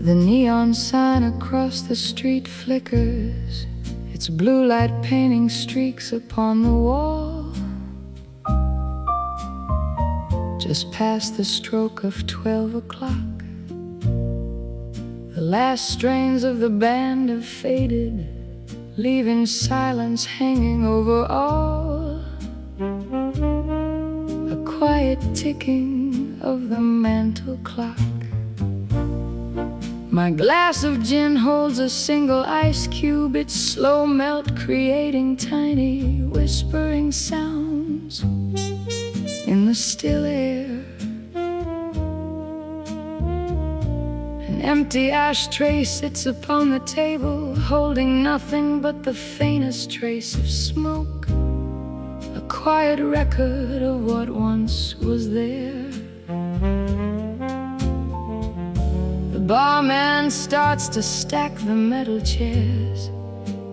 The neon sign across the street flickers, its blue light painting streaks upon the wall. Just past the stroke of 12 o'clock, the last strains of the band have faded, leaving silence hanging over all. A quiet ticking of the mantel clock. My glass of gin holds a single ice cube, its slow melt creating tiny whispering sounds in the still air. An empty ashtray sits upon the table, holding nothing but the faintest trace of smoke, a quiet record of what once was there. The barman starts to stack the metal chairs,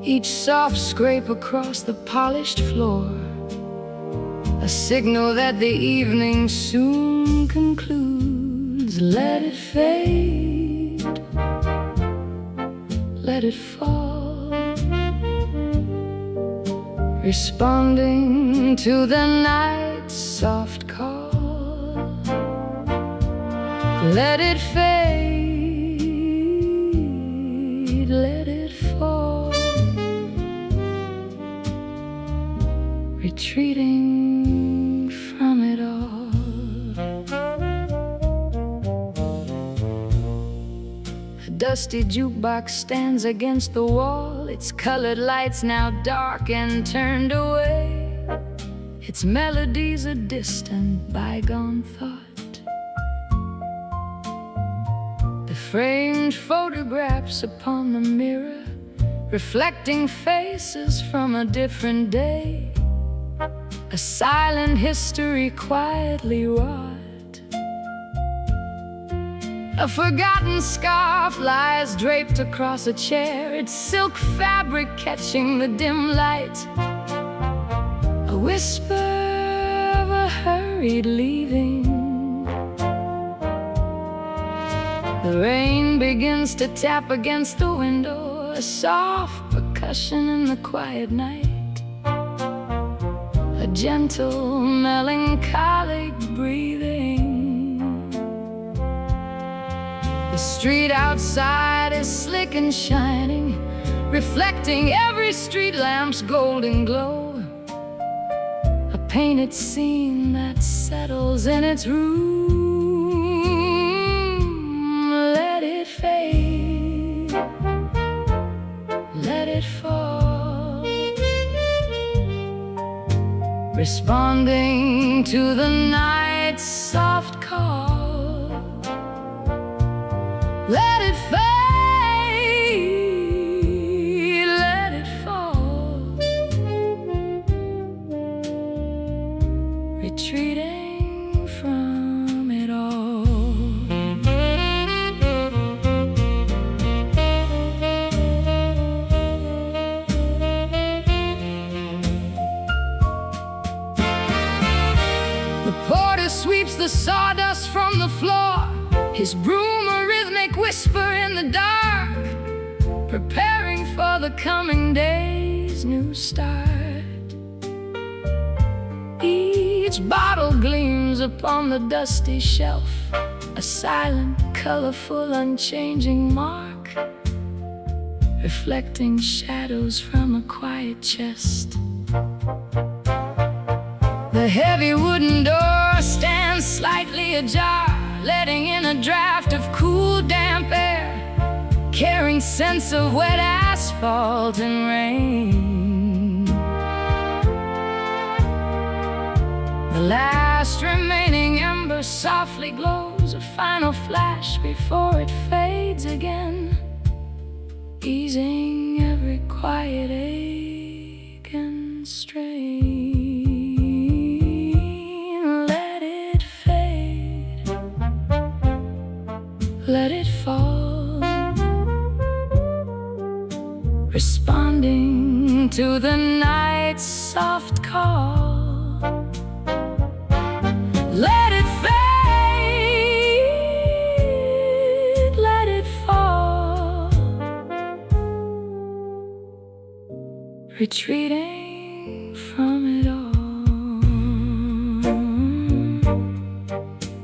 each soft scrape across the polished floor, a signal that the evening soon concludes. Let it fade, let it fall, responding to the night's soft call. Let it fade, let it fall, retreating from it all. A dusty jukebox stands against the wall, its colored lights now dark and turned away, its melodies a distant bygone thought. Framed photographs upon the mirror, reflecting faces from a different day, a silent history quietly wrought. A forgotten scarf lies draped across a chair, its silk fabric catching the dim light, a whisper of a hurried leaving. The rain begins to tap against the window, a soft percussion in the quiet night, a gentle melancholic breathing. The street outside is slick and shining, reflecting every street lamp's golden glow, a painted scene that settles in its room. Fade, let it fall, responding to the night's soft call. Let it fade, let it fall, retreating from it all. Sweeps the sawdust from the floor, his broom a rhythmic whisper in the dark, preparing for the coming day's new start. Each bottle gleams upon the dusty shelf, a silent, colorful, unchanging mark, reflecting shadows from a quiet chest. The heavy wooden door stands slightly ajar, letting in a draft of cool, damp air, carrying scents of wet asphalt and rain. The last remaining ember softly glows, a final flash before it fades again, easing every quiet ache and strain. Let it fall, responding to the night's soft call. Let it fade, let it fall. retreating from it all.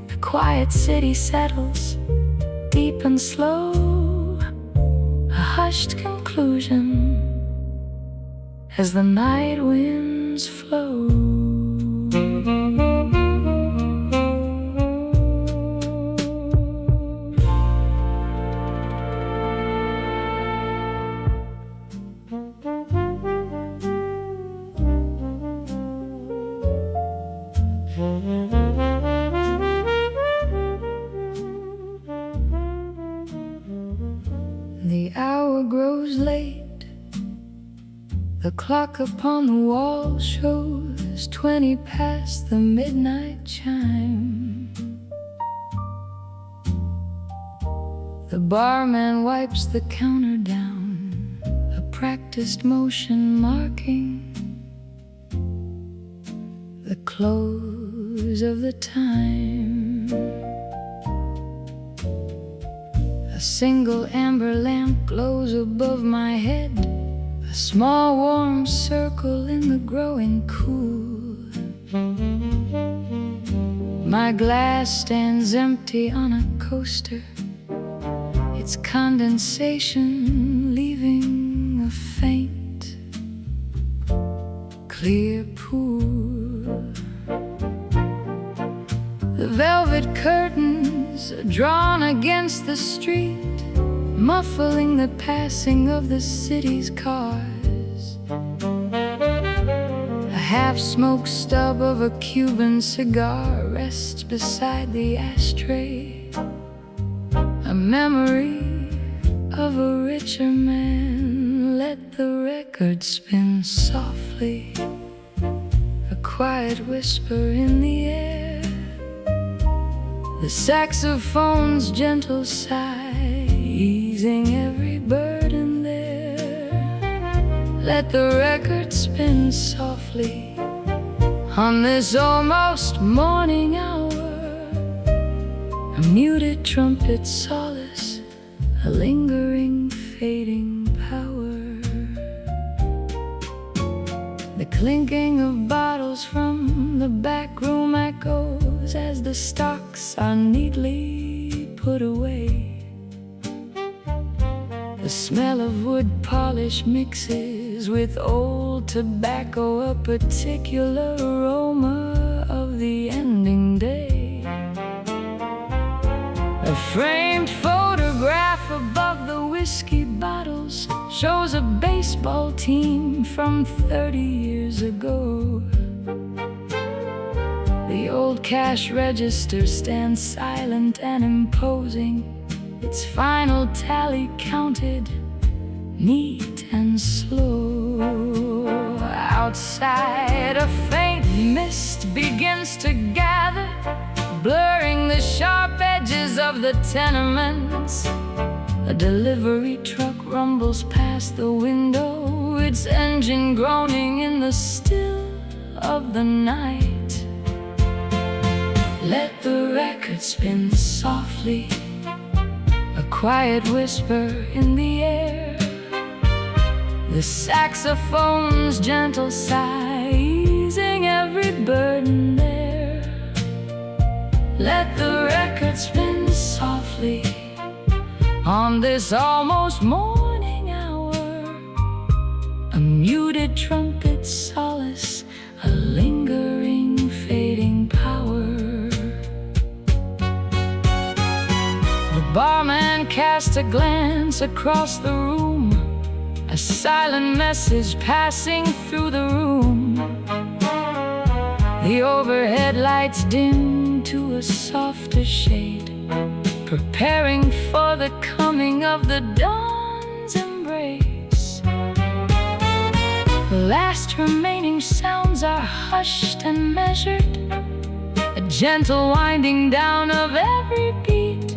The quiet city settles, deep and slow, a hushed conclusion as the night winds flow. The hour grows late. The clock upon the wall shows 20 past the midnight chime. The barman wipes the counter down, a practiced motion marking the close of the time. A single amber lamp glows above my head, a small warm circle in the growing cool. My glass stands empty on a coaster, its condensation leaving a faint, clear pool. The velvet curtains are drawn against the street, muffling the passing of the city's cars. A half-smoked stub of a Cuban cigar rests beside the ashtray, a memory of a richer man. Let the record spin softly, a quiet whisper in the air, the saxophone's gentle sigh easing every burden there. Let the record spin softly on this almost morning hour, a muted trumpet solace, a lingering fading power. The clinking of bottles from the back room echoes as the stocks are neatly put away. The smell of wood polish mixes with old tobacco, a particular aroma of the ending day. A framed photograph above the whiskey bottles shows a baseball team from 30 years ago. The old cash register stands silent and imposing, its final tally counted, neat and slow. Outside, a faint mist begins to gather, blurring the sharp edges of the tenements. A delivery truck rumbles past the window, its engine groaning in the still of the night. Let the record spin softly, a quiet whisper in the air, the saxophone's gentle sigh easing every burden there. Let the record spin softly on this almost morning hour, a muted trumpet solace, a lingering fading power. The barman casts a glance across the room, a silent message passing through the room. The overhead lights dim to a softer shade, preparing for the coming of the dawn's embrace. The last remaining sounds are hushed and measured, a gentle winding down of every beat.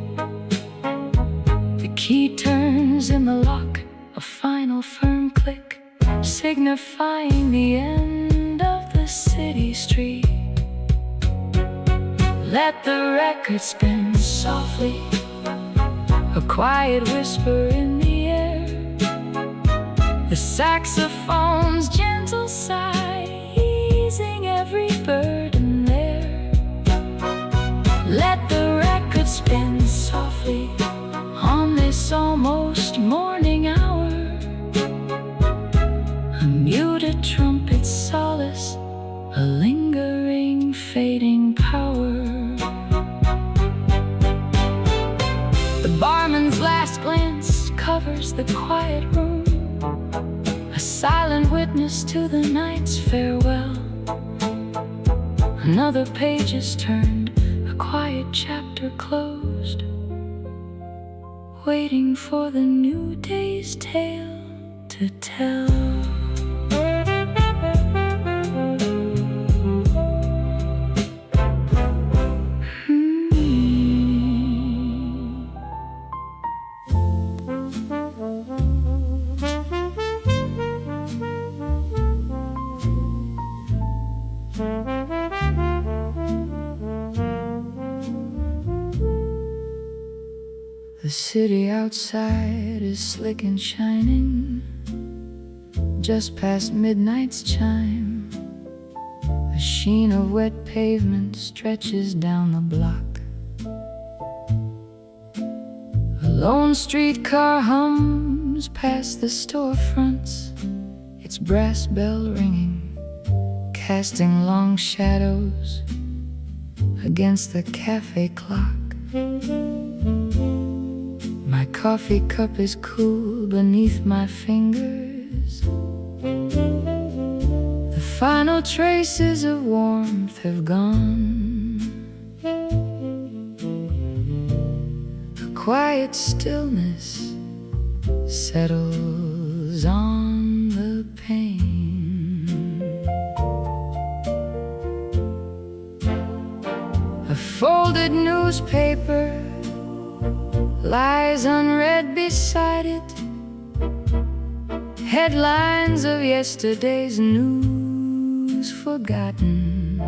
The key turns in the lock, a final firm click, signifying the end of the city street. Let the record spin softly, a quiet whisper in the air, The saxophone's gentle sigh, easing every burden there. Let the record spin softly on this almost morning hour. A muted trumpet's solace, a lingering, fading power. The barman's last glance covers the quiet room, a silent witness to the night's farewell. Another page is turned, a quiet chapter closed, waiting for the new day's tale to tell. The city outside is slick and shining, just past midnight's chime. A sheen of wet pavement stretches down the block. A lone streetcar hums past the storefronts, its brass bell ringing, casting long shadows against the cafe clock. My coffee cup is cool beneath my fingers. The final traces of warmth have gone. A quiet stillness settles on the pane. A folded newspaper lies unread beside it, headlines of yesterday's news forgotten,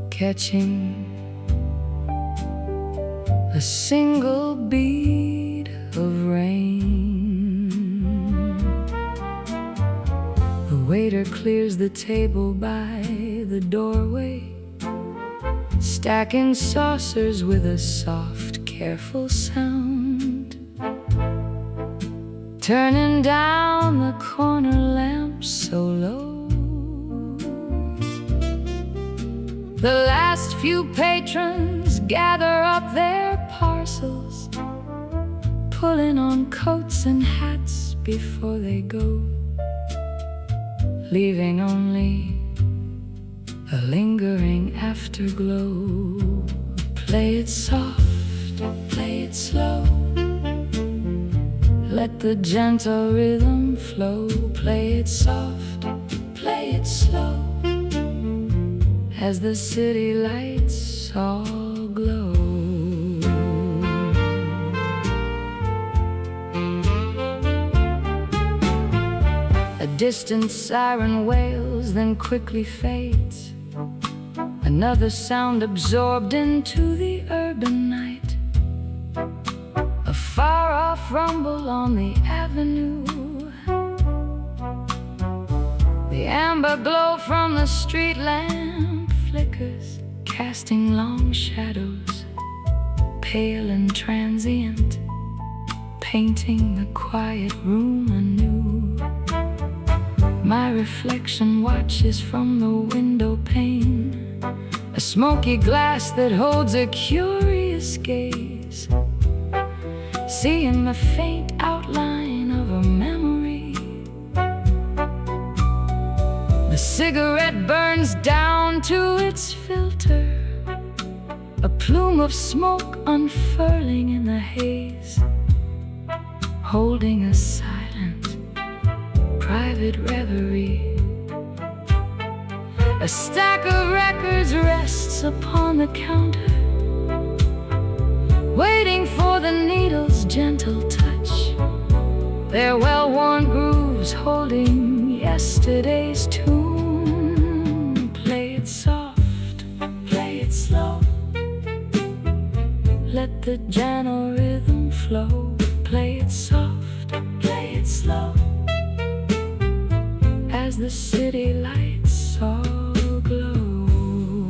catching a single bead of rain. The waiter clears the table by the doorway, stacking saucers with a soft, careful sound, turning down the corner lamp so low. The last few patrons gather up their parcels, pulling on coats and hats before they go, leaving only a lingering afterglow. Play it soft, play it slow, let the gentle rhythm flow. Play it soft, play it slow, as the city lights all glow. A distant siren wails, then quickly fades, another sound absorbed into the urban night. A far-off rumble on the avenue, the amber glow from the street lamp flickers, casting long shadows, pale and transient, painting the quiet room anew. My reflection watches from the window pane, a smoky glass that holds a curious gaze, seeing the faint outline of a memory. The cigarette burns down to its filter, a plume of smoke unfurling in the haze, holding a silent, private reverie. A stack of records rests upon the counter, waiting for the needle's gentle touch, their well-worn grooves holding yesterday's tune. Play it soft, play it slow, let the gentle rhythm flow. Play it soft, slow, as the city lights all glow.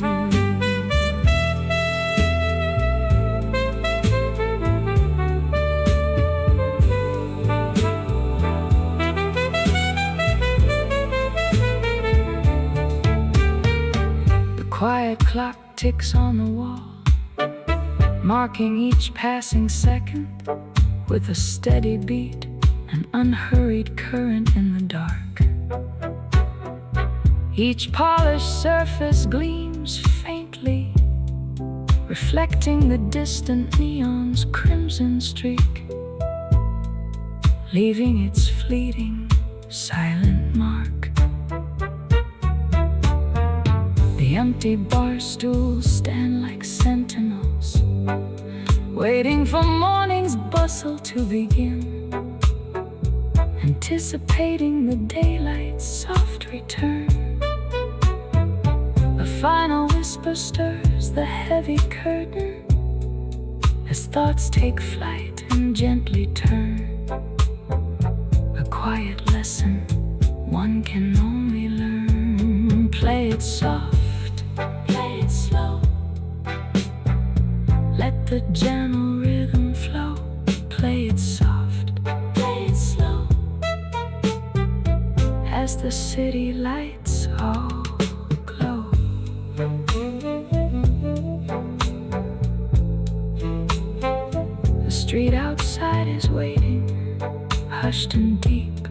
The quiet clock ticks on the wall, marking each passing second with a steady beat, an unhurried current in the dark. Each polished surface gleams faintly, reflecting the distant neon's crimson streak, leaving its fleeting, silent mark. The empty bar stools stand like sentinels, waiting for morning's bustle to begin, anticipating the daylight's soft return. A final whisper stirs the heavy curtain as thoughts take flight and gently turn. A quiet lesson one can only learn. Play it soft, play it slow, let the gentle rhythm flow. Play it soft, play it slow, as the city lights all glow. The street outside is waiting, hushed and deep,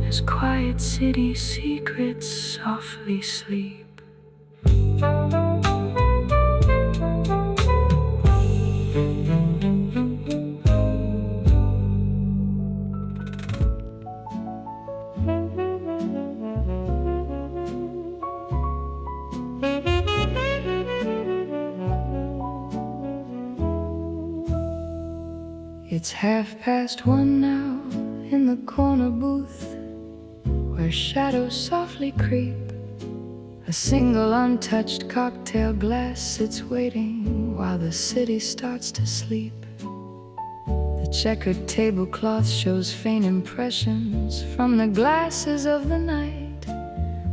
as quiet city secrets softly sleep. It's 1:30 now in the corner booth, where shadows softly creep. A single untouched cocktail glass sits waiting while the city starts to sleep. The checkered tablecloth shows faint impressions from the glasses of the night.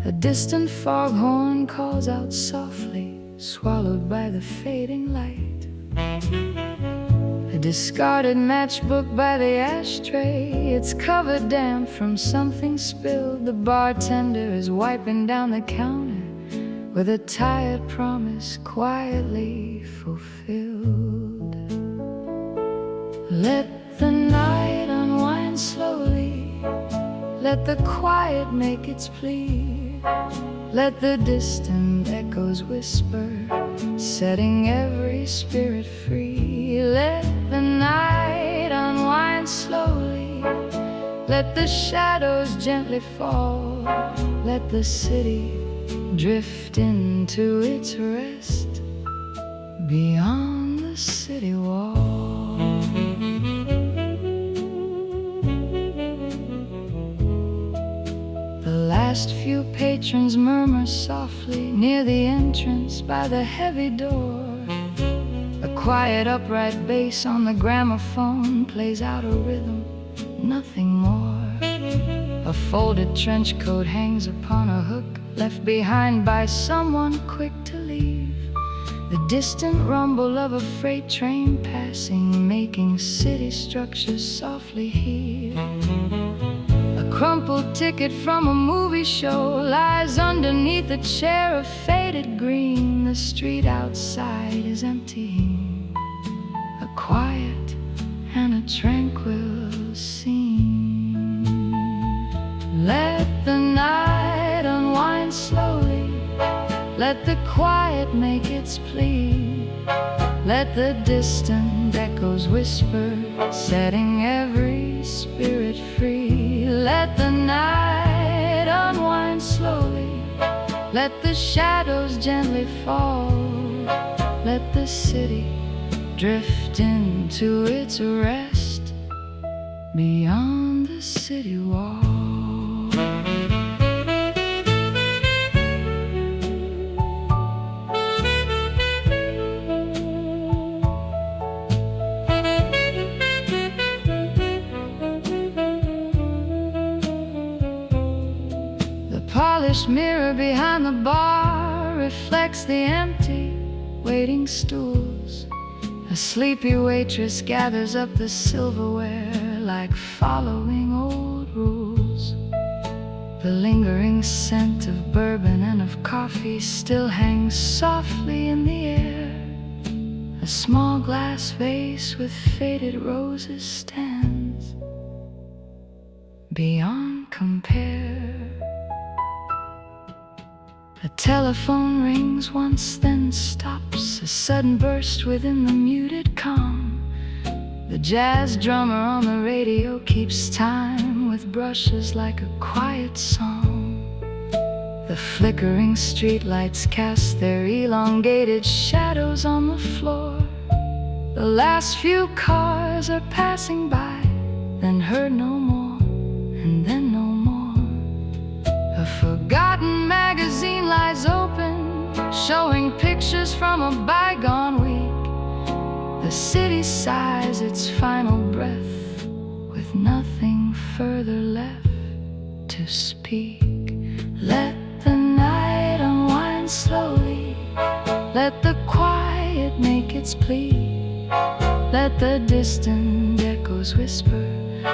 A distant foghorn calls out softly, swallowed by the fading light. A discarded matchbook by the ashtray, it's covered damp from something spilled. The bartender is wiping down the counter with a tired promise quietly fulfilled. Let the night unwind slowly, let the quiet make its plea, let the distant echoes whisper, setting every spirit free. Let the night unwind slowly, let the shadows gently fall, let the city drift into its rest beyond the city wall. The last few patrons murmur softly near the entrance by the heavy door. A quiet upright bass on the gramophone plays out a rhythm, nothing more. A folded trench coat hangs upon a hook, left behind by someone quick to leave. The distant rumble of a freight train passing, making city structures softly heave. A crumpled ticket from a movie show lies underneath a chair of faded green. The street outside is emptying, a quiet and a tranquil scene. Let the night unwind slowly, let the quiet make its plea, let the distant echoes whisper, setting every spirit free. Let the night unwind slowly, let the shadows gently fall, let the city drift into its rest beyond the city wall. polished mirror behind the bar reflects the empty, waiting stools. A sleepy waitress gathers up the silverware like following old rules. The lingering scent of bourbon and of coffee still hangs softly in the air. A small glass vase with faded roses stands beyond compare. A telephone rings once, then stops, a sudden burst within the muted calm. The jazz drummer on the radio keeps time with brushes like a quiet song. The flickering streetlights cast their elongated shadows on the floor. The last few cars are passing by, then heard no more, and then no more. A forgotten magazine lies open, showing pictures from a bygone week. The city sighs its final breath, with nothing further left to speak. Let the night unwind slowly, let the quiet make its plea. Let the distant echoes whisper,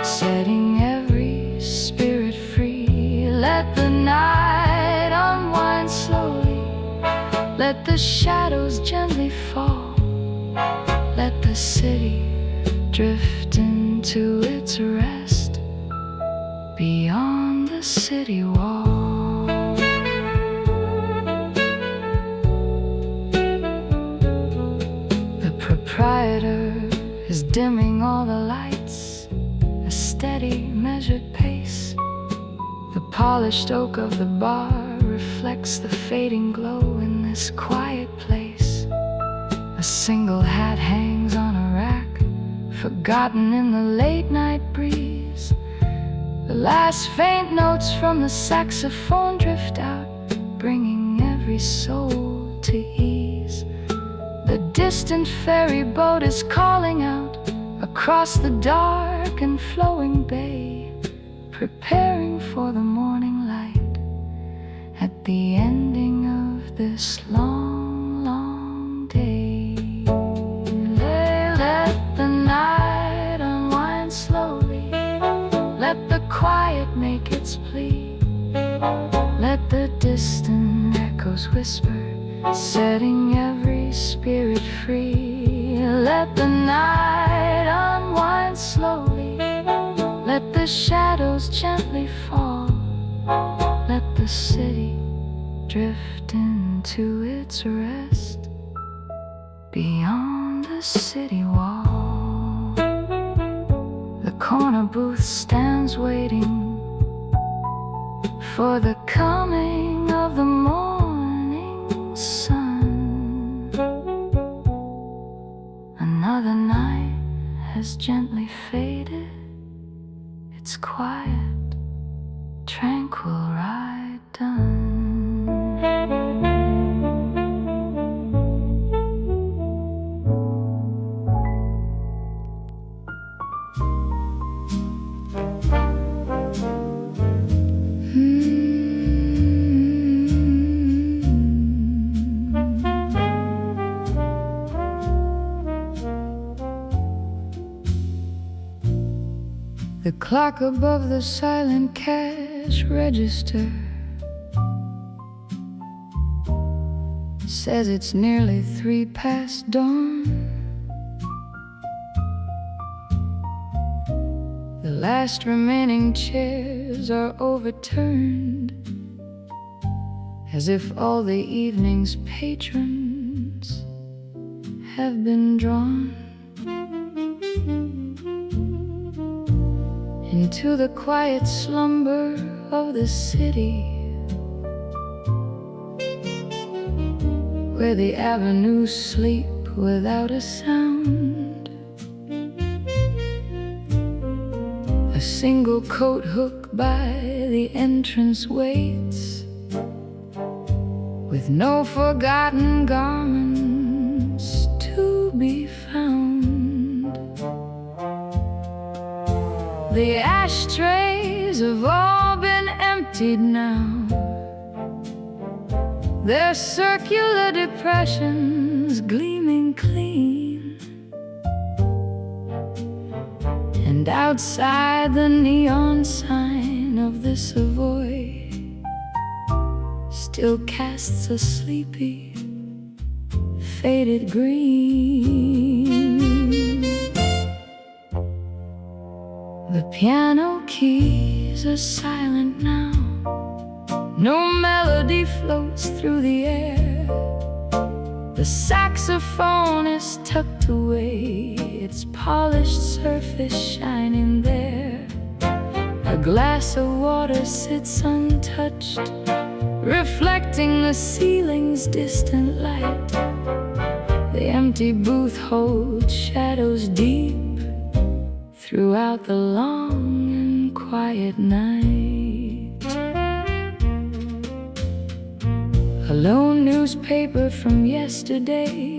setting every spirit free. Let the night unwind slowly, let the shadows gently fall. Let the city drift into its rest beyond the city wall. The proprietor is dimming all the lights, a steady, measured pace. The polished oak of the bar reflects the fading glow in this quiet place. A single hat hangs on a rack, forgotten in the late night breeze. The last faint notes from the saxophone drift out, bringing every soul to ease. The distant ferry boat is calling out across the dark and flowing bay, preparing for the morning light at the ending of this long, long day. Let the night unwind slowly, let the quiet make its plea. Let the distant echoes whisper, setting every spirit free. Let the night unwind slowly, let the shadows gently fall. Let the city drift into its rest beyond the city wall. The corner booth stands waiting for the coming of the morning sun. Another night has gently faded, its quiet, tranquil ride done. The clock above the silent cash register says it's nearly 3 past dawn. The last remaining chairs are overturned, as if all the evening's patrons have been drawn into the quiet slumber of the city, where the avenues sleep without a sound. A single coat hook by the entrance waits, with no forgotten garments to be found. The ashtrays have all been emptied now, their circular depressions gleaming clean. And outside the neon sign of the Savoy still casts a sleepy, faded green. The piano keys are silent now, no melody floats through the air. The saxophone is tucked away, its polished surface shining there. A glass of water sits untouched, reflecting the ceiling's distant light. The empty booth holds shadows deep throughout the long and quiet night. A lone newspaper from yesterday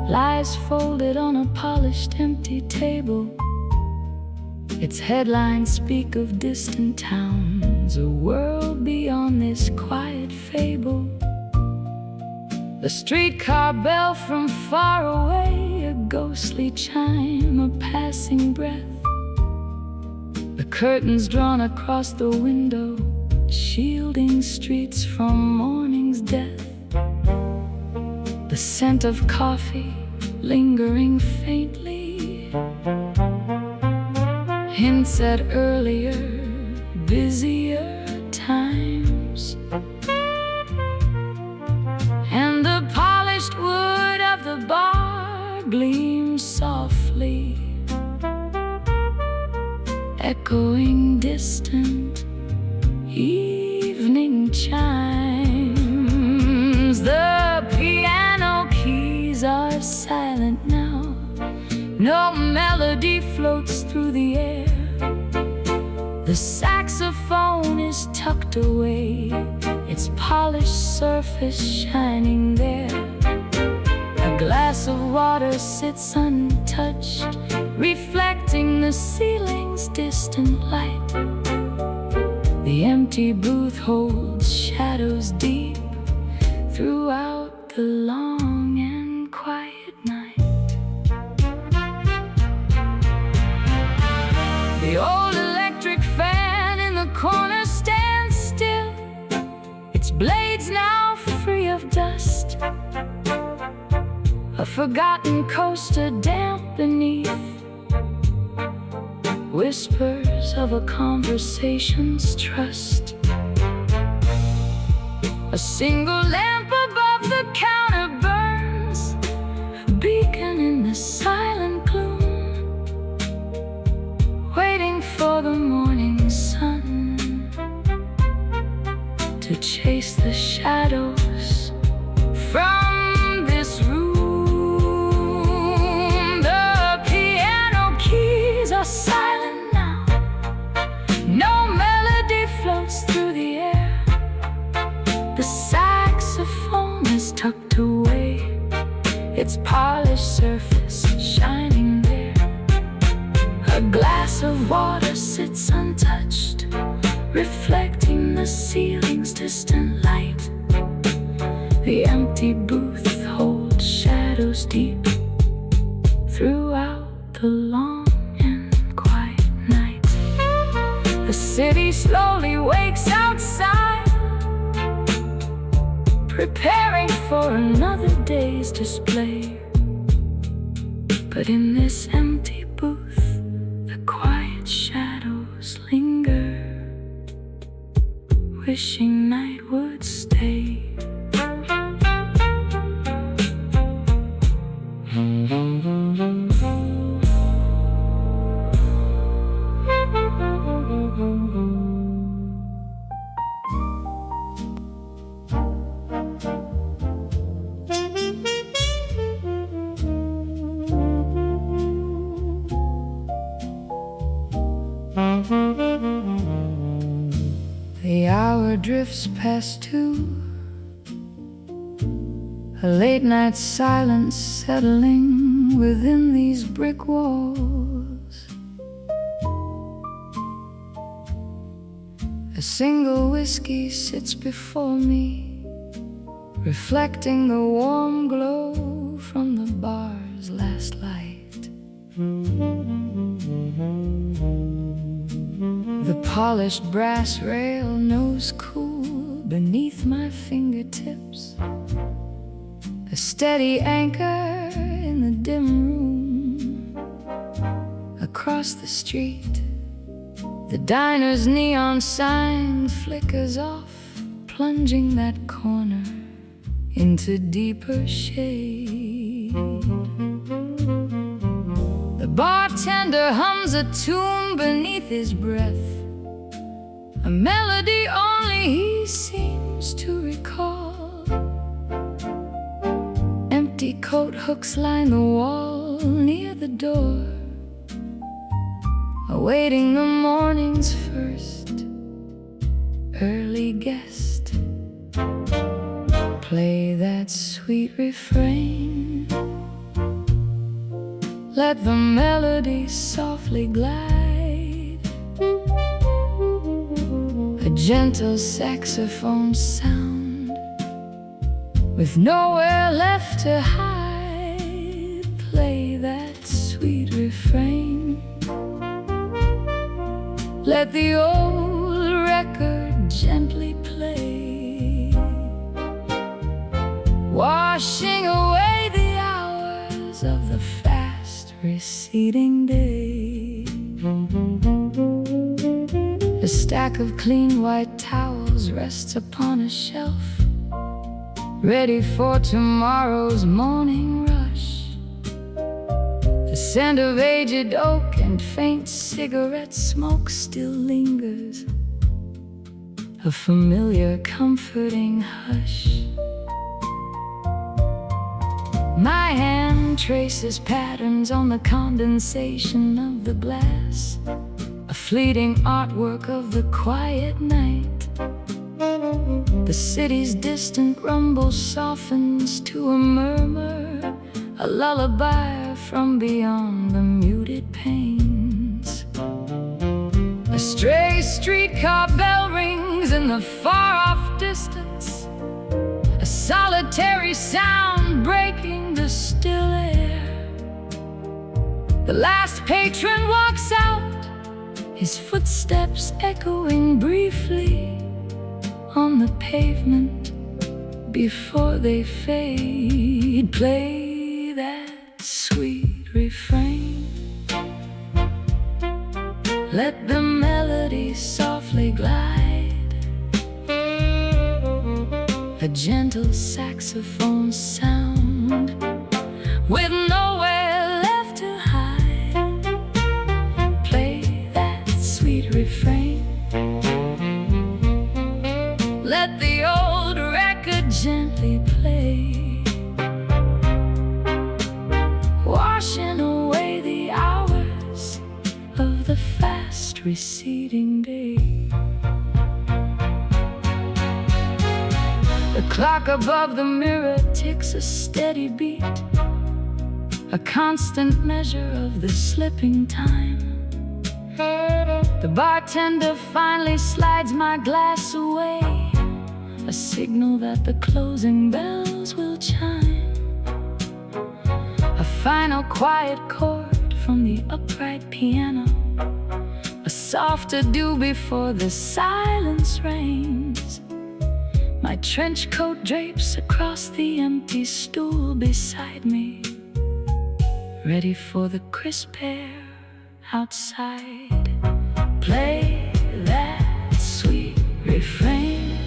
lies folded on a polished empty table. Its headlines speak of distant towns, a world beyond this quiet fable. The streetcar bell from far away, a ghostly chime, a passing breath. The curtains drawn across the window, shielding streets from morning's death. The scent of coffee lingering faintly hints at earlier, busier times. And the polished wood of the bar gleams softly, echoing distant evening chimes. The piano keys are silent now, no melody floats through the air. The saxophone is tucked away, its polished surface shining there. A glass of water sits untouched, reflecting the ceiling's distant light. The empty booth holds shadows deep throughout the long and quiet night. The old electric fan in the corner stands still, its blades now free of dust. A forgotten coaster damp beneath, whispers of a conversation's trust. A single lamp above the counter burns, a beacon in the silent gloom, waiting for the morning sun to chase the shadows from this room. The piano keys are silent now, no melody floats through the air. The saxophone is tucked away, its polished surface shining there. A glass of water sits untouched, reflecting the ceiling's distant light. The empty booth holds shadows deep throughout the long and quiet night. The city slowly wakes outside, preparing for another day's display. But in this empty booth, the quiet shadows linger, wishing night would stay. The hour drifts past 2, a late night silence settling within these brick walls. A single whiskey sits before me, reflecting the warm glow from the bar's last light. The polished brass rail knows cool beneath my fingertips, a steady anchor in the dim room. Across the street, the diner's neon sign flickers off, plunging that corner into deeper shade. The bartender hums a tune beneath his breath, a melody only he seems to recall. Empty coat hooks line the wall near the door, awaiting the morning's first early guest. Play that sweet refrain, let the melody softly glide, a gentle saxophone sound with nowhere left to hide. Play that sweet refrain, let the old record gently play, washing away the hours of the fast receding day. A stack of clean white towels rests upon a shelf, ready for tomorrow's morning rush. The scent of aged oak and faint cigarette smoke still lingers, a familiar comforting hush. My hand traces patterns on the condensation of the glass, a fleeting artwork of the quiet night. The city's distant rumble softens to a murmur, a lullaby from beyond the muted panes. A stray streetcar bell rings in the far-off distance, a solitary sound breaking the still air. The last patron walks out, his footsteps echoing briefly on the pavement before they fade. Play that sweet refrain, let the melody softly glide, a gentle saxophone sound with nowhere left to hide. Play that sweet refrain, let the old record gently play, washing away the hours of the fast receding day. The clock above the mirror ticks a steady beat, a constant measure of the slipping time. The bartender finally slides my glass away, a signal that the closing bells will chime. A final quiet chord from the upright piano, a soft adieu before the silence reigns. My trench coat drapes across the empty stool beside me, ready for the crisp air outside. Play that sweet refrain,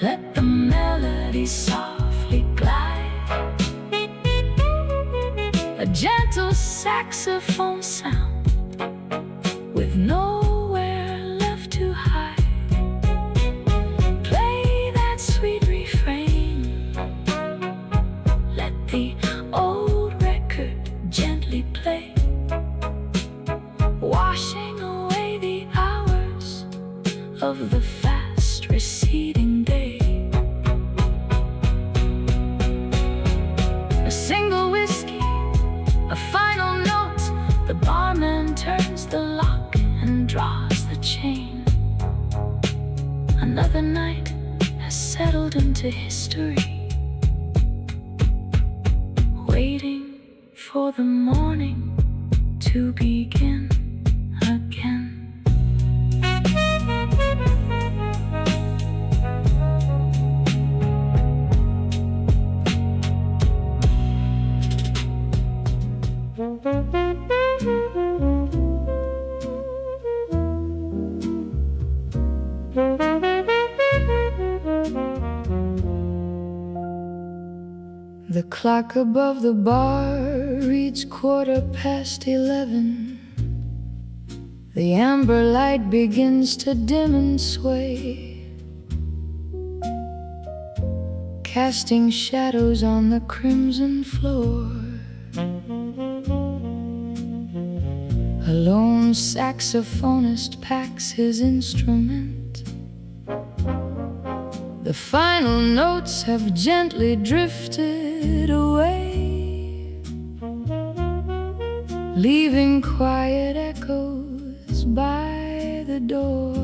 let the melody softly glide, a gentle saxophone sound with nowhere left to hide. Play that sweet refrain, let the old record gently play, washing away the hours of the fast receding day. A single whiskey, a final note, the barman turns the lock and draws the chain. Another night has settled into history, waiting for the morning to begin again. The clock above the bar reads 11:15. The amber light begins to dim and sway, casting shadows on the crimson floor. A lone saxophonist packs his instrument. The final notes have gently drifted away, leaving quiet echoes by the door.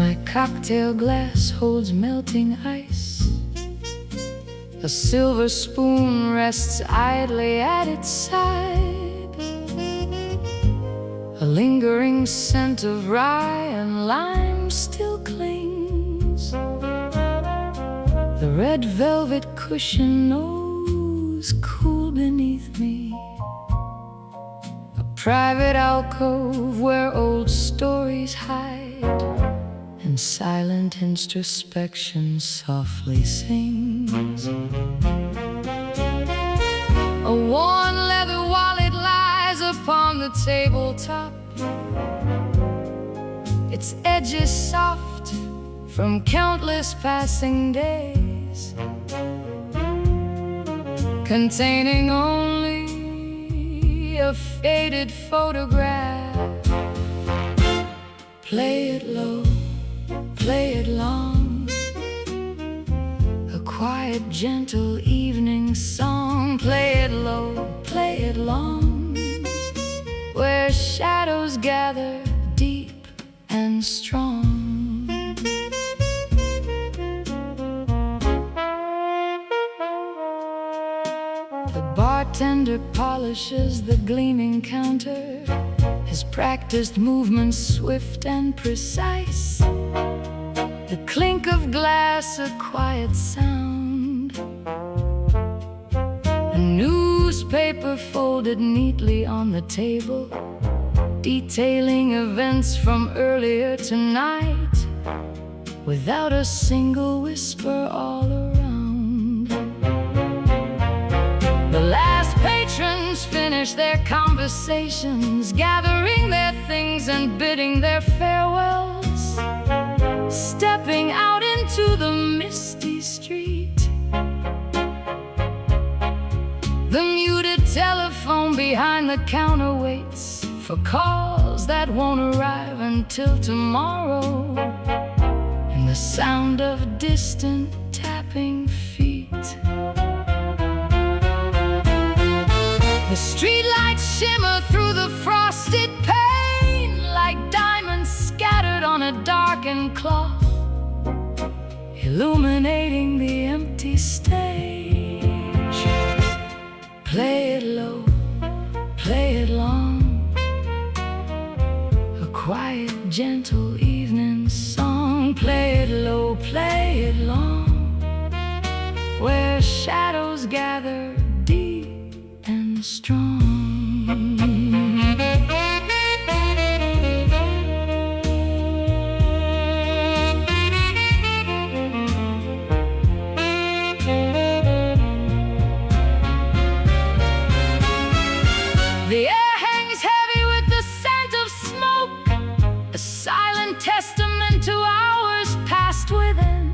My cocktail glass holds melting ice. A silver spoon rests idly at its side. A lingering scent of rye and lime still clings. The red velvet cushion knows cool beneath me. A private alcove where old stories hide, and silent introspection softly sings. A worn leather wallet lies upon the tabletop, its edges soft from countless passing days, containing only a faded photograph. Play it low, play it long, a quiet, gentle evening song. Play it low, play it long, where shadows gather deep and strong. The bartender polishes the gleaming counter, his practiced movements swift and precise. The clink of glass, a quiet sound. A newspaper folded neatly on the table, detailing events from earlier tonight, without a single whisper all around. The last patrons finish their conversations, gathering their things and bidding their farewells, stepping out into the misty street. The muted telephone behind the counter waits for calls that won't arrive until tomorrow, and the sound of distant tapping feet. The streetlights shimmer through the frosted pane like diamonds scattered on a darkened cloth, illuminating the empty stage. Play it low, play it long, a quiet, gentle evening song. Play it low, play it long, where shadows gather deep and strong. The air hangs heavy with the scent of smoke, a silent testament to hours passed within.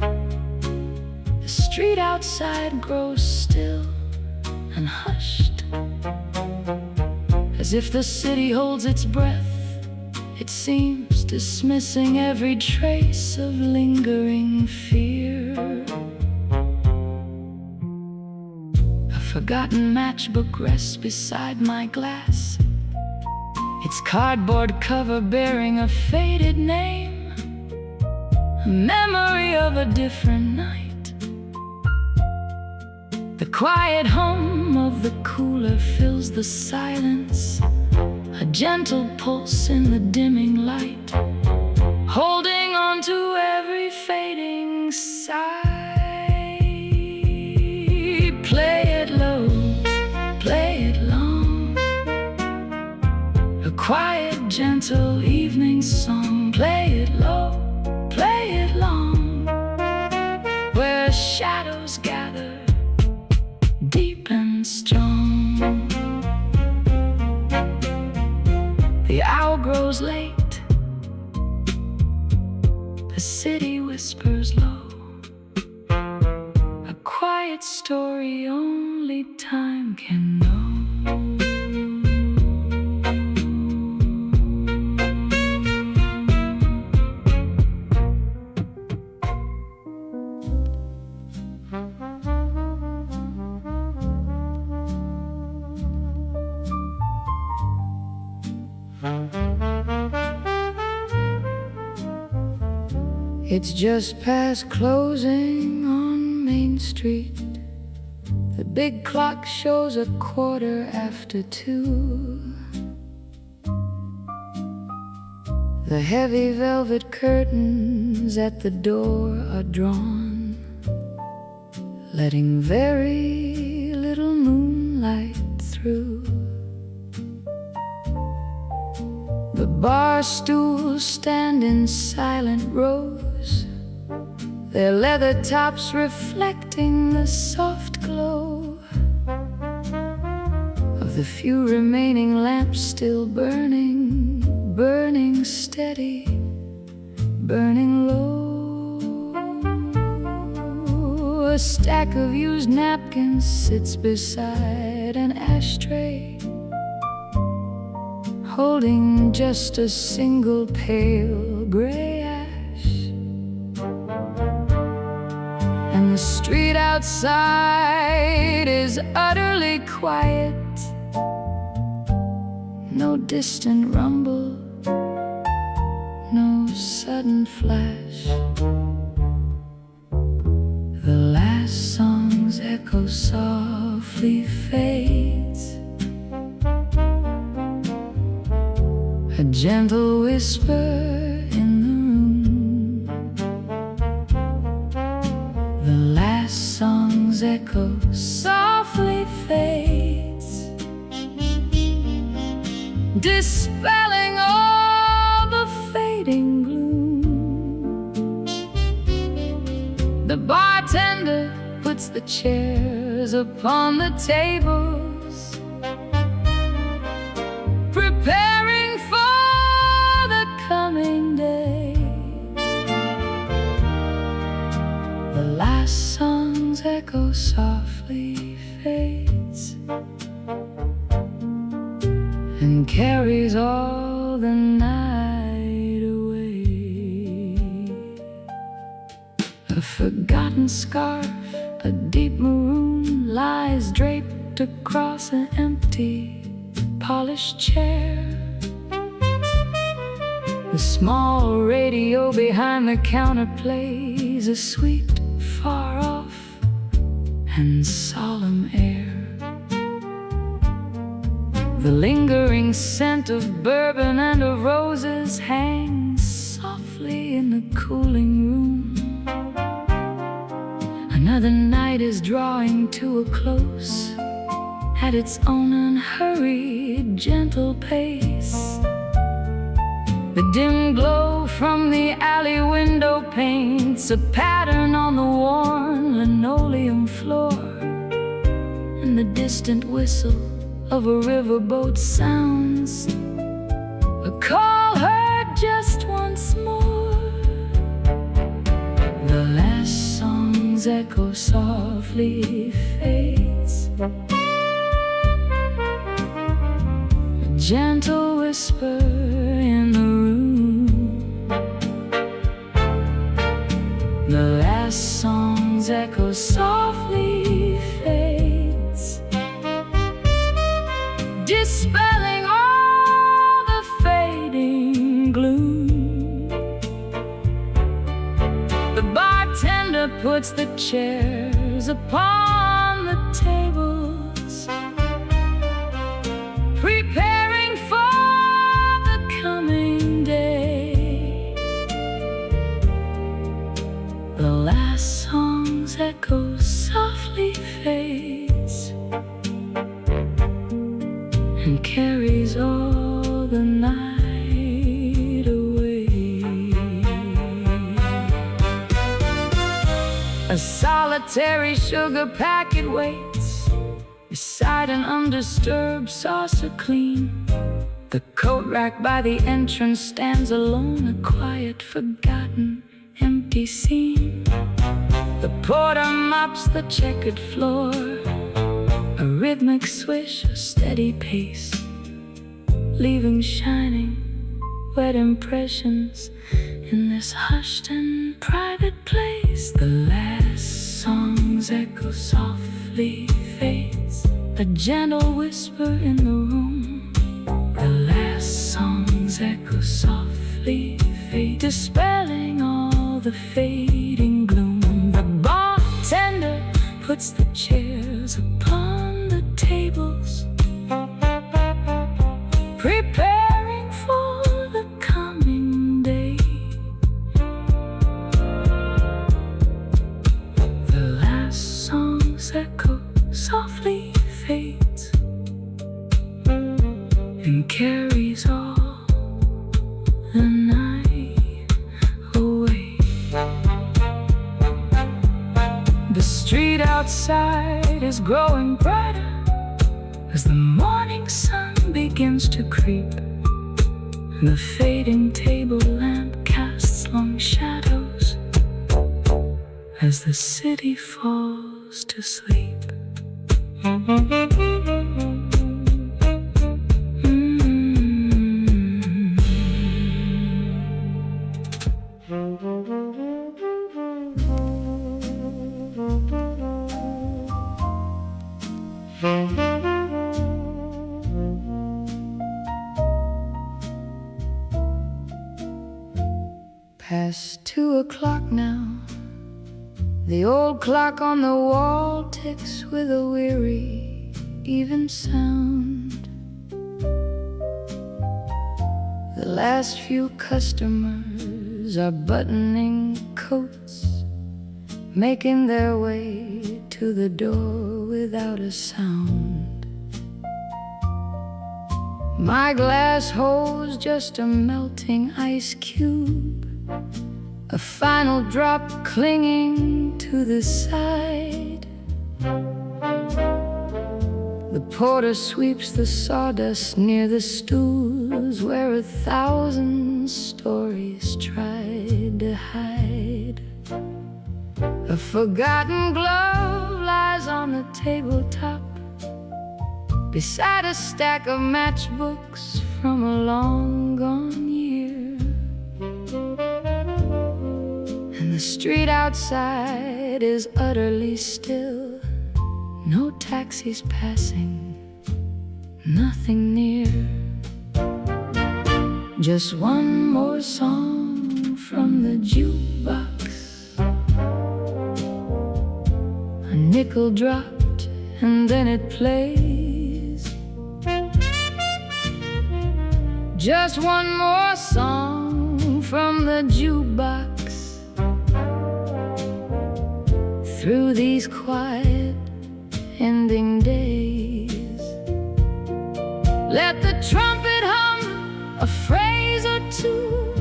The street outside grows still and hushed, as if the city holds its breath. It seems dismissing every trace of lingering fear. A forgotten matchbook rests beside my glass, its cardboard cover bearing a faded name. memory of a different night. The quiet hum of the cooler fills the silence, a gentle pulse in the dimming light, holding on to every fading sigh. Play it low, play it long, a quiet, gentle evening song. Play it low, play it long, where shadows gather deep and strong. The hour grows late, the city whispers low, a quiet story only time can know. It's just past closing on Main Street. The big clock shows 2:15. The heavy velvet curtains at the door are drawn, letting very little moonlight through. The bar stools stand in silent rows, their leather tops reflecting the soft glow of the few remaining lamps still burning, burning steady, burning low. A stack of used napkins sits beside an ashtray, holding just a single pale gray ash. And the street outside is utterly quiet, no distant rumble, no sudden flash. The last song's echo softly fades, a gentle whisper in the room. The last song's echo softly fades, dispelling all the fading gloom. The bartender puts the chairs upon the tables, preparing for the coming day. The last song's echo softly fades and carries all the night away. A forgotten scarf, a deep maroon, lies draped across an empty, polished chair. The small radio behind the counter plays a sweet, far-off and solemn air. The lingering scent of bourbon and of roses hangs softly in the cooling room. Another night is drawing to a close at its own unhurried, gentle pace. The dim glow from the alley window paints a pattern on the worn linoleum floor, and the distant whistle of a riverboat sounds a call heard just once more. The last song's echo softly fades, a gentle whisper in the room. The last song's echo softly fades, dispelling all the fading gloom. puts the chairs upon the tables, preparing for the coming day. The last song's echo softly fades and carries all the night away. A solitary sugar packet waits beside an undisturbed saucer clean. The coat rack by the entrance stands alone, a quiet, forgotten, empty scene. The porter mops the checkered floor, a rhythmic swish, a steady pace, leaving shining, wet impressions in this hushed and private place. The last song's echo softly fades, a gentle whisper in the room. The last song's echo softly fades, dispelling all the fading gloom. The bartender puts the chairs upon the tables, preparing for the coming day. The last song's echo softly fades and carries all the night away. The street outside is growing brighter as the morning sun begins to creep. The fading table lamp casts long shadows as the city falls to sleep. Past 2 o'clock now, the old clock on the wall ticks with a weary, even sound. The last few customers are buttoning coats, making their way to the door without a sound. My glass holds just a melting ice cube, a final drop clinging to the side. The porter sweeps the sawdust near the stools where 1,000 stories tried to hide. A forgotten glove lies on the tabletop beside a stack of matchbooks from a long gone year. And the street outside is utterly still, no taxis passing, nothing near. Just one more song from the jukebox, a nickel dropped and then it plays. Just one more song from the jukebox. Through these quiet ending days, let the trumpet hum a phrase or two,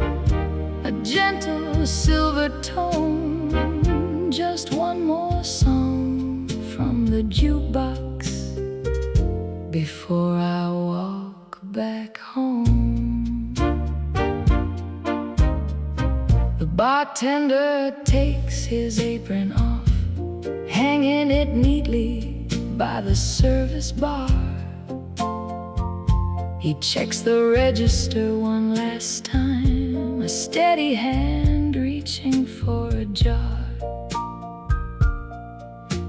a gentle silver tone. Just one more song from the jukebox before I walk back home. The bartender takes his apron off, hanging it neatly by the service bar. He checks the register one last time, a steady hand reaching for a jar.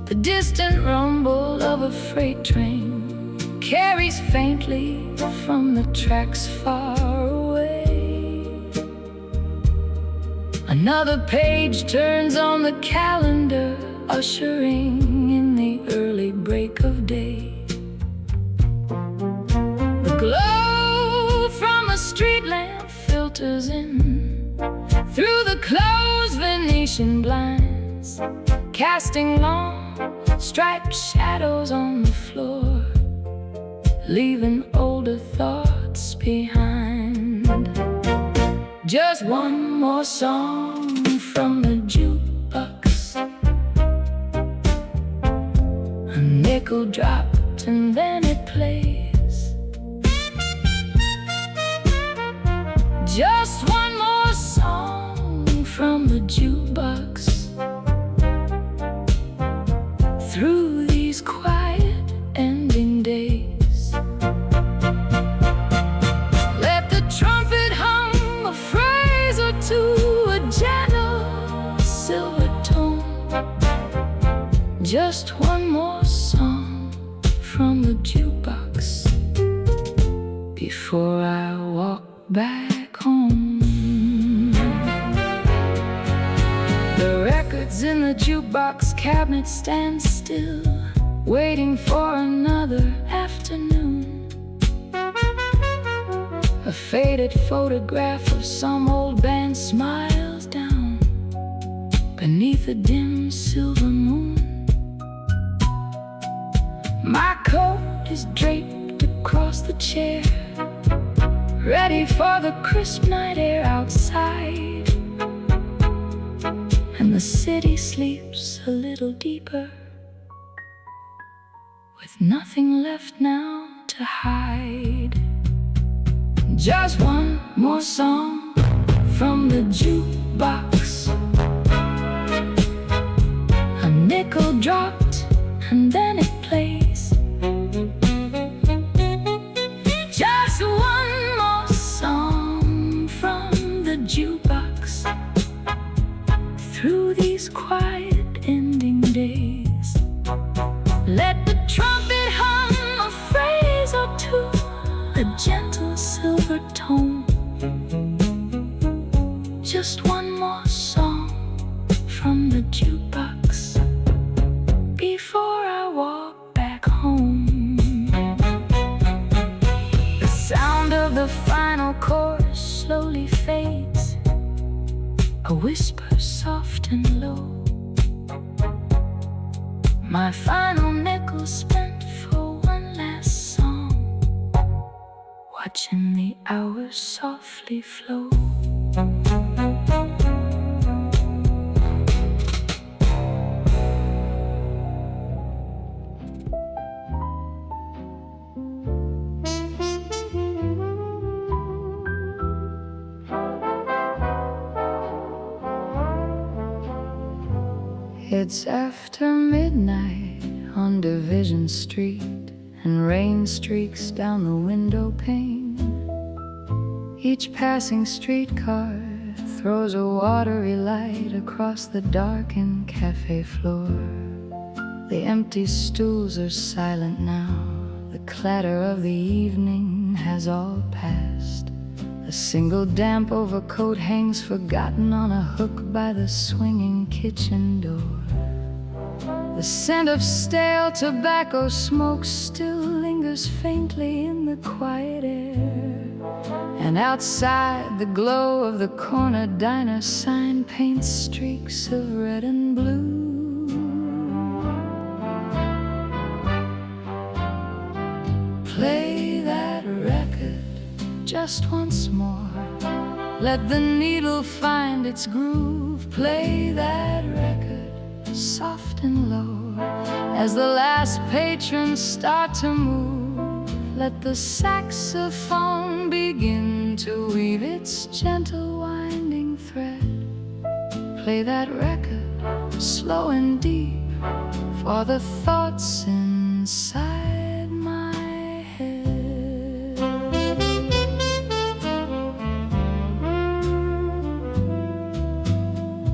The distant rumble of a freight train carries faintly from the tracks far away. Another page turns on the calendar, ushering in the early break of day. The glow from a street lamp filters in through the closed Venetian blinds, casting long striped shadows on the floor, leaving older thoughts behind. Just one more song from the jukebox. A nickel dropped and then it plays. Just one more song from the jukebox. Through these quiet ending days, let the trumpet hum a phrase or two, a gentle silver tone. Just one more song from the jukebox before I walk back home. The records in the jukebox cabinet stand still, waiting for another afternoon. A faded photograph of some old band smiles down beneath a dim silver moon. My coat is draped across the chair, ready for the crisp night air outside. And the city sleeps a little deeper, with nothing left now to hide. Just one more song from the jukebox. A nickel dropped and then it plays. Just one more song from the jukebox. Through these quiet ending days, let the trumpet hum a phrase or two, a gentle silver tone. Just one more song from the jukebox before I walk back home. The sound of the final chorus slowly fades, a whisper soft and low. My final nickel spent for one last song, watching the hours softly flow. It's after midnight on Division Street, and rain streaks down the window pane. Each passing streetcar throws a watery light across the darkened cafe floor. The empty stools are silent now, the clatter of the evening has all passed. A single damp overcoat hangs forgotten on a hook by the swinging kitchen door. The scent of stale tobacco smoke still lingers faintly in the quiet air, and outside the glow of the corner diner sign paints streaks of red and blue. Play that record just once more, let the needle find its groove. Play that record soft and low as the last patrons start to move. Let the saxophone begin to weave its gentle winding thread. Play that record slow and deep for the thoughts inside my head.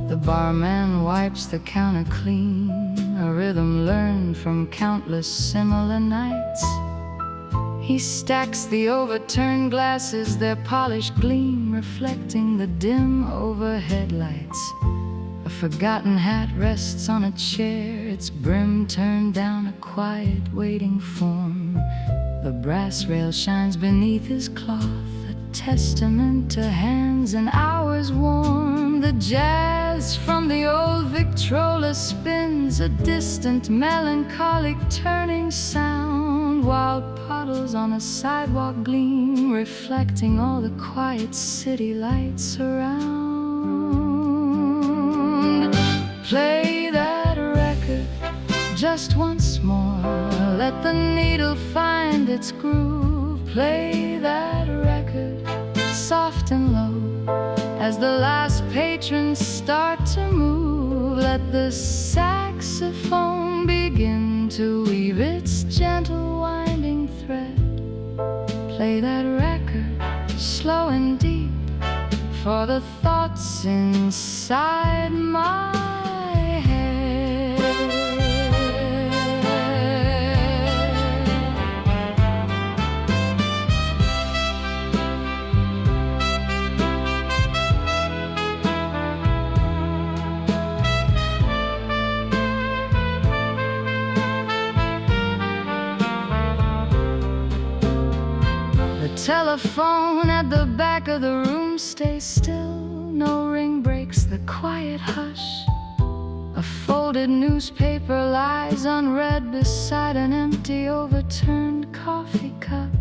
The barman wipes the counter clean, a rhythm learned from countless similar nights. He stacks the overturned glasses, their polished gleam reflecting the dim overhead lights. A forgotten hat rests on a chair, its brim turned down, a quiet waiting form. The brass rail shines beneath his cloth, a testament to hands and hours warm. The jazz from the old Victrola spins, a distant melancholic turning sound, while puddles on a sidewalk gleam, reflecting all the quiet city lights around. Play that record just once more, let the needle find its groove. Play that record soft and low, as the last patrons start to move. Let the saxophone begin to weave its gentle winding thread. Play that record slow and deep, for the thoughts inside my telephone at the back of the room stays still. No ring breaks the quiet hush. A folded newspaper lies unread beside an empty, overturned coffee cup.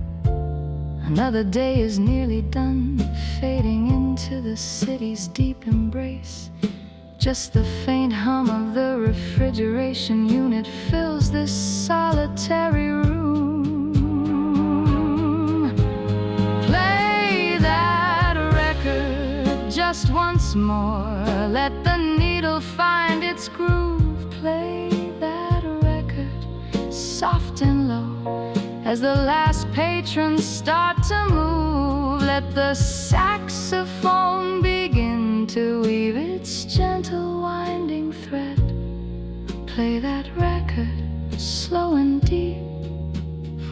Another day is nearly done, fading into the city's deep embrace. Just the faint hum of the refrigeration unit fills this solitary room. Just once more, let the needle find its groove. Play that record soft and low, as the last patrons start to move. Let the saxophone begin to weave its gentle winding thread. Play that record slow and deep,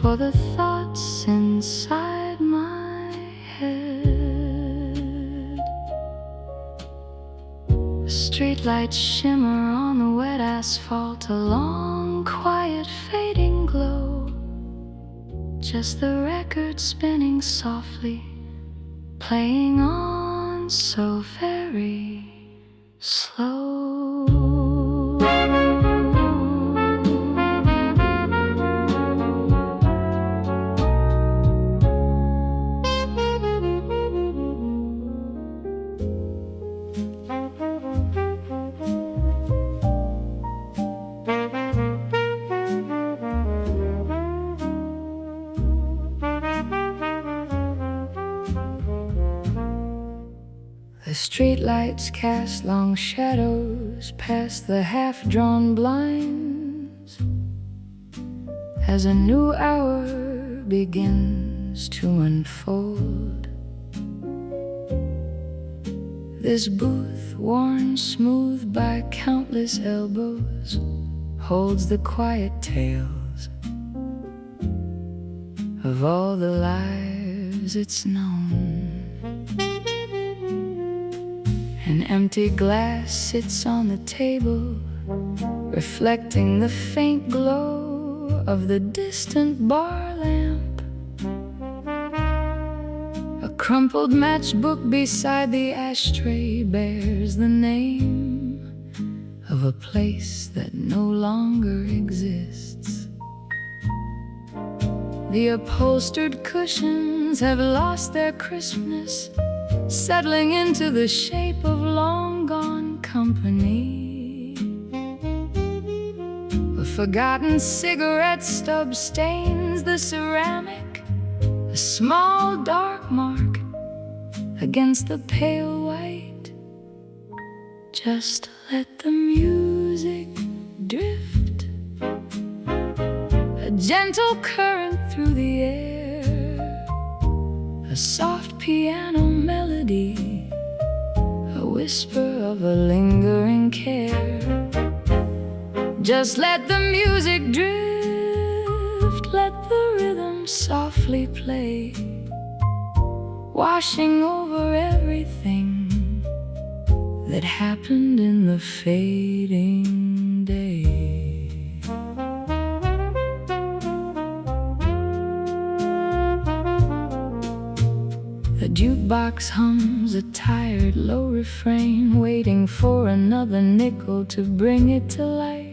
for the thoughts inside my head. Streetlights shimmer on the wet asphalt, a long, quiet, fading glow. Just the record spinning softly, playing on so very slow. The streetlights cast long shadows past the half-drawn blinds, as a new hour begins to unfold. This booth, worn smooth by countless elbows, holds the quiet tales of all the lives it's known. An empty glass sits on the table, reflecting the faint glow of the distant bar lamp. A crumpled matchbook beside the ashtray bears the name of a place that no longer exists. The upholstered cushions have lost their crispness, settling into the shape of long-gone company. A forgotten cigarette stub stains the ceramic, a small dark mark against the pale white. Just let the music drift, a gentle current through the air, a soft piano melody, a whisper of a lingering care. Just let the music drift, let the rhythm softly softly play, washing over everything that happened in the fading day. The jukebox hums a tired, low refrain, waiting for another nickel to bring it to life.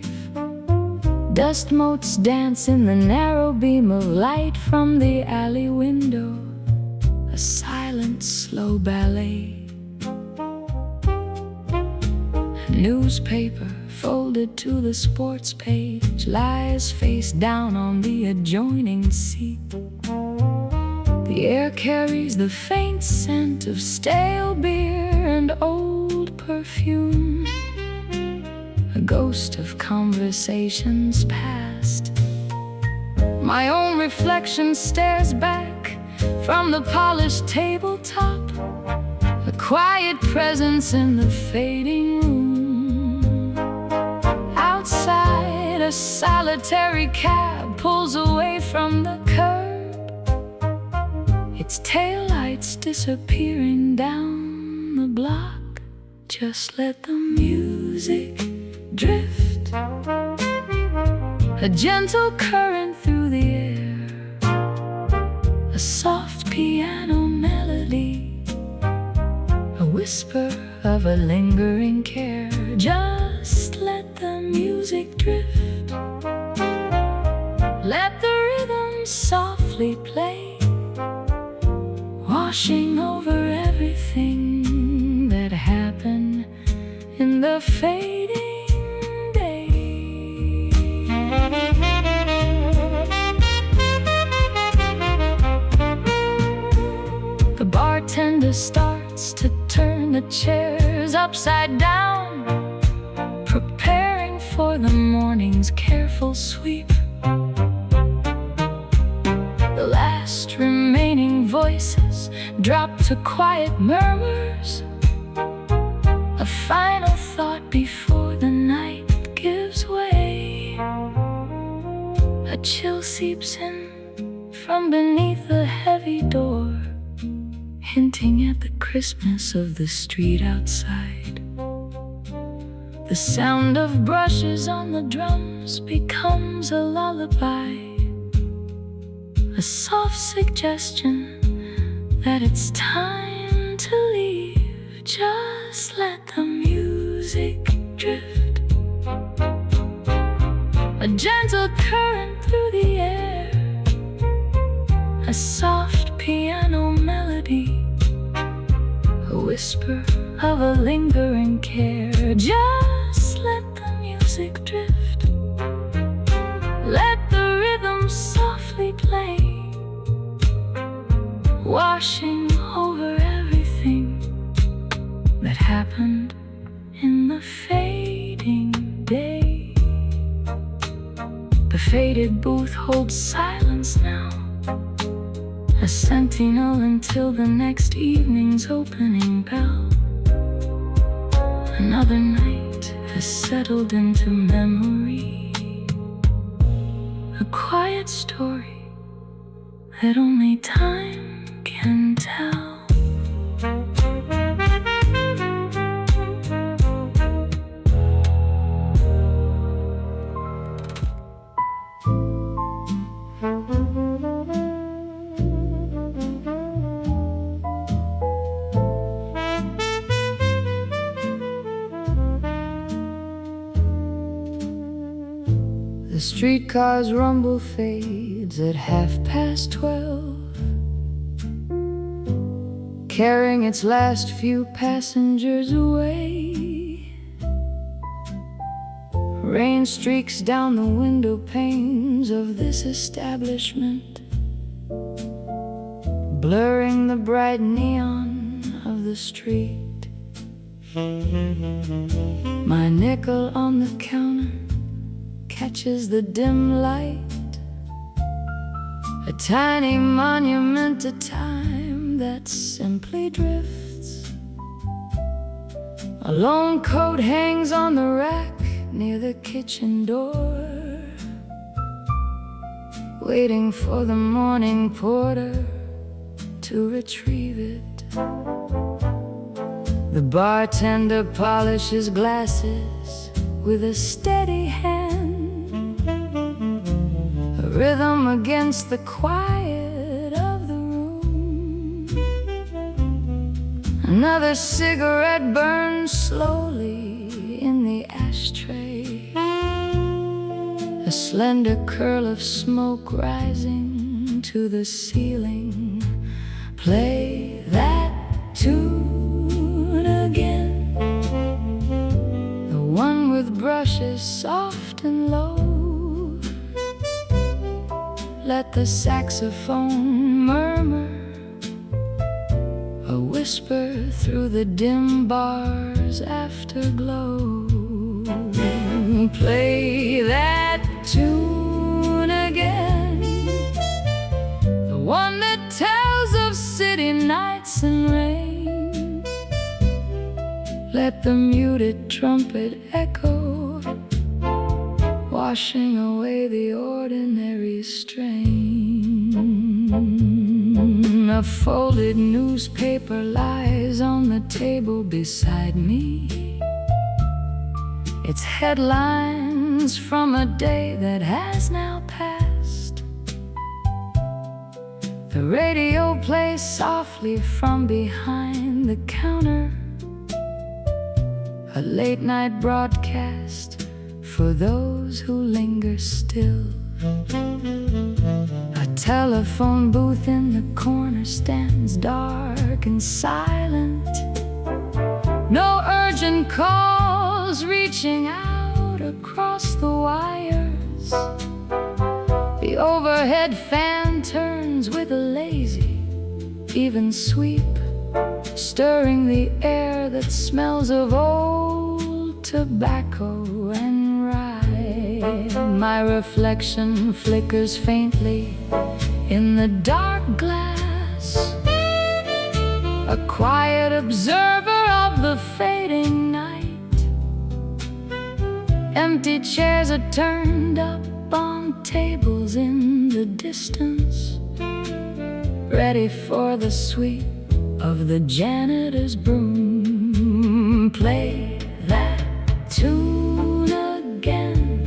Dust motes dance in the narrow beam of light from the alley window, a silent, slow ballet. A newspaper folded to the sports page lies face down on the adjoining seat. The air carries the faint scent of stale beer and old perfume, a ghost of conversations past. My own reflection stares back from the polished tabletop, a quiet presence in the fading room. Outside, a solitary cab pulls away from the curb, its taillights disappearing down the block. Just let the music drift, a gentle current through the air, a soft piano melody, a whisper of a lingering care. Just let the music drift, let the rhythm softly play, washing over everything that happened in the fading day. The bartender starts to turn the chairs upside down, preparing for the morning's careful sweep. The last remaining voices drop to quiet murmurs, a final thought before the night gives way. A chill seeps in from beneath the heavy door, hinting at the crispness of the street outside. The sound of brushes on the drums becomes a lullaby, a soft suggestion that it's time to leave. Just let the music drift, a gentle current through the air, a soft piano melody, a whisper of a lingering care. Just let the music drift, let the rhythm softly play, washing over everything that happened in the fading day. The faded booth holds silence now, a sentinel until the next evening's opening bell. Another night has settled into memory, a quiet story that only time can tell. The streetcar's rumble fades at 12:30, carrying its last few passengers away. Rain streaks down the window panes of this establishment, blurring the bright neon of the street. My nickel on the counter catches the dim light, a tiny monument to time that simply drifts. A lone coat hangs on the rack near the kitchen door, waiting for the morning porter to retrieve it. The bartender polishes glasses with a steady hand, a rhythm against the quiet of the room. Another cigarette burns slowly in the ashtray, a slender curl of smoke rising to the ceiling. Play that tune again, the one with brushes soft and low. Let the saxophone murmur, a whisper through the dim bar's afterglow. Play that tune again, the one that tells of city nights and rain. Let the muted trumpet echo, washing away the ordinary strain. A folded newspaper lies on the table beside me, its headlines from a day that has now passed. The radio plays softly from behind the counter, a late-night broadcast for those who linger still. A telephone booth in the corner stands dark and silent, no urgent calls reaching out across the wires. The overhead fan turns with a lazy, even sweep, stirring the air that smells of old tobacco and rye. My reflection flickers faintly in the dark glass, a quiet observer of the fading night. Empty chairs are turned up on tables in the distance, ready for the sweep of the janitor's broom. Play that tune again,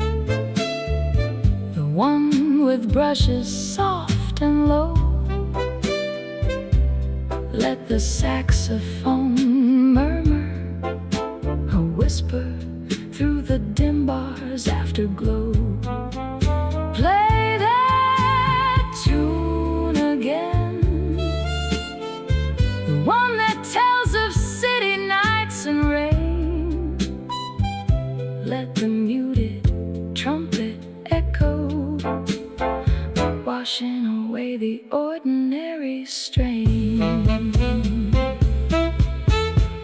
the one with brushes soft and low. Let the saxophone murmur, a whisper through the dim bar's afterglow. Play that tune again, the one that tells of city nights and rain. Let the muted trumpet echo, washing away the ordinary strain.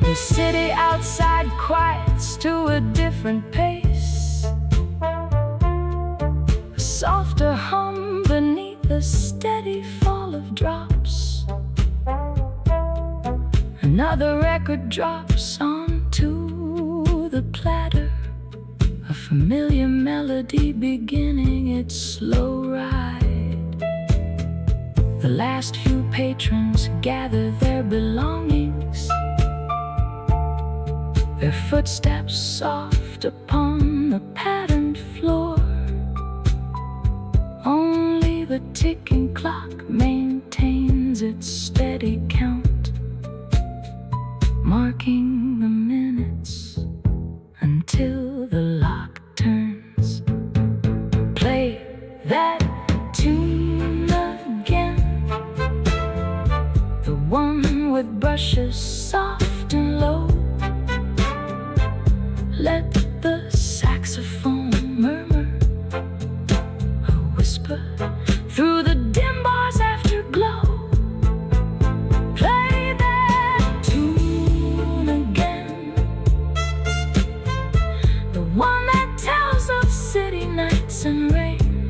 The city outside quiets to a different pace, a softer hum beneath the steady fall of drops. Another record drops onto the platter, a familiar melody beginning its slow ride. The last few patrons gather their belongings, their footsteps soft upon the patterned floor. Only the ticking clock maintains its steady count, marking the minutes until the lock turns. Play that tune again, the one with brushes soft and low. Let the saxophone murmur, a whisper through the dim bar's afterglow. Play that tune again, the one that tells of city nights and rain.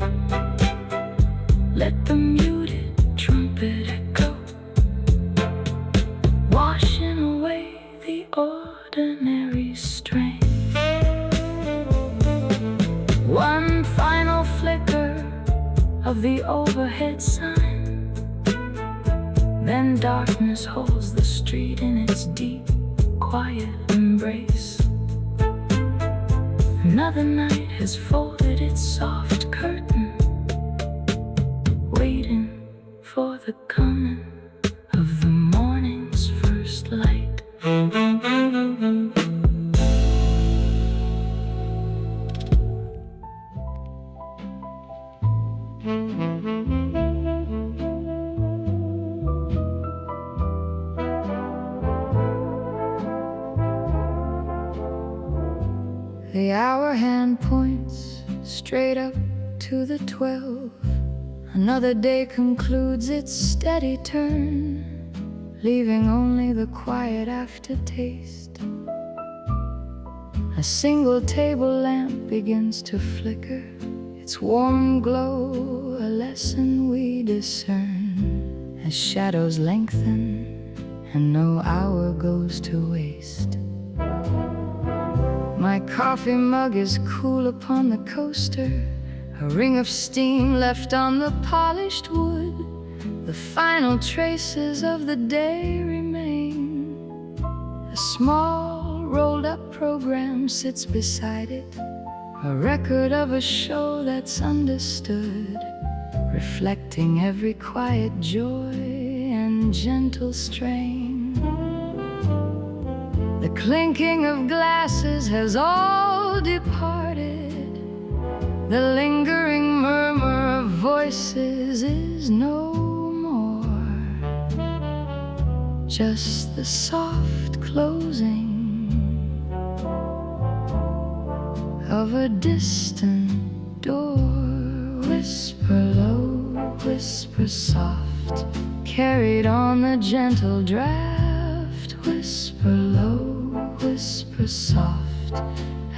Let the muted trumpet echo, washing away the ordinary strain. One final flicker of the overhead sign. Then darkness holds the street in its deep, quiet embrace. Another night has folded its soft curtain, waiting for the coming of the morning's first light. The hour hand points straight up to the 12. Another day concludes its steady turn, leaving only the quiet aftertaste. A single table lamp begins to flicker, its warm glow a lesson we discern, as shadows lengthen and no hour goes to waste. My coffee mug is cool upon the coaster, a ring of steam left on the polished wood. The final traces of the day remain. A small rolled-up program sits beside it, a record of a show that's understood, reflecting every quiet joy and gentle strain. The clinking of glasses has all departed. The lingering murmur of voices is no more. Just the soft closing of a distant door. Whisper low, whisper soft, carried on the gentle draft. Whisper low, whisper soft,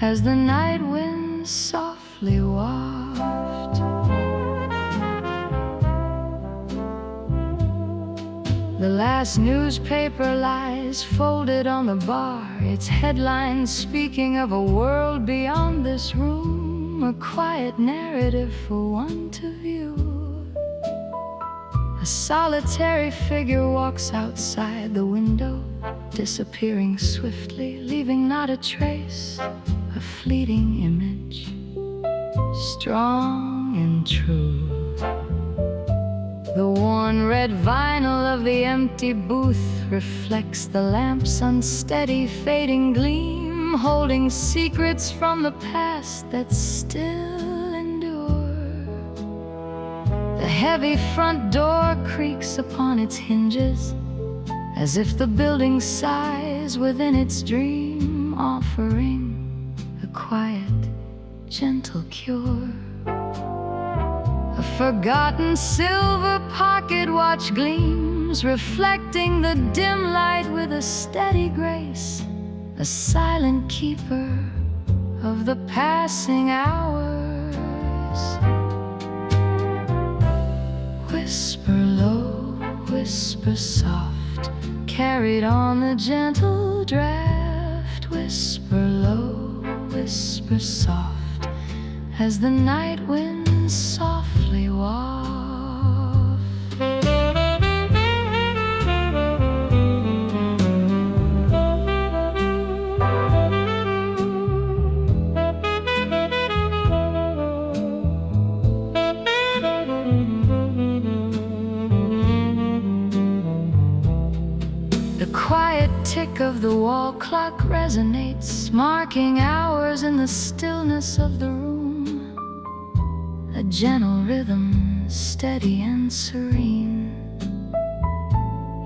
as the night winds softly waft. The last newspaper lies folded on the bar, its headlines speaking of a world beyond this room, a quiet narrative for one to view. A solitary figure walks outside the window, disappearing swiftly, leaving not a trace, a fleeting image, strong and true. The worn red vinyl of the empty booth reflects the lamp's unsteady, fading gleam, holding secrets from the past that still endure. The heavy front door creaks upon its hinges, as if the building sighs within its dream, offering a quiet, gentle cure. A forgotten silver pocket watch gleams, reflecting the dim light with a steady grace, a silent keeper of the passing hours. Whisper low, whisper soft, carried on the gentle draft. Whisper low, whisper soft, as the night winds softly waft. The quiet tick of the wall clock resonates, marking hours in the stillness of the room. A gentle rhythm, steady and serene.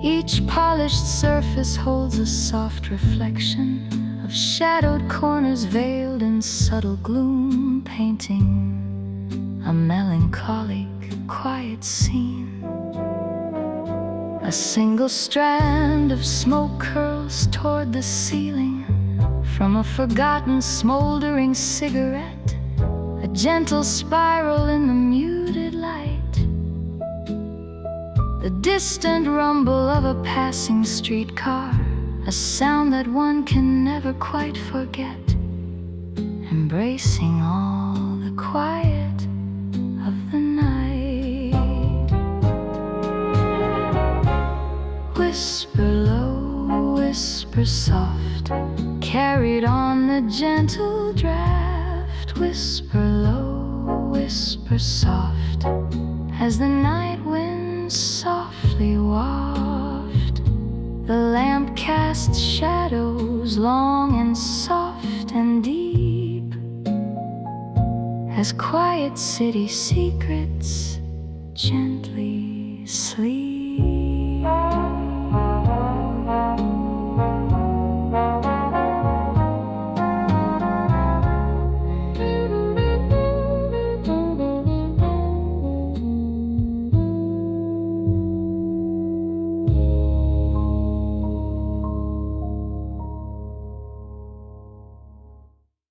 Each polished surface holds a soft reflection of shadowed corners veiled in subtle gloom, painting a melancholic, quiet scene. A single strand of smoke curls toward the ceiling from a forgotten smoldering cigarette, a gentle spiral in the muted light. The distant rumble of a passing streetcar, a sound that one can never quite forget, embracing all the quiet of the night. soft, carried on the gentle draft. Whisper low, whisper soft, as the night winds softly waft. The lamp casts shadows long and soft and deep, as quiet city secrets gently sleep.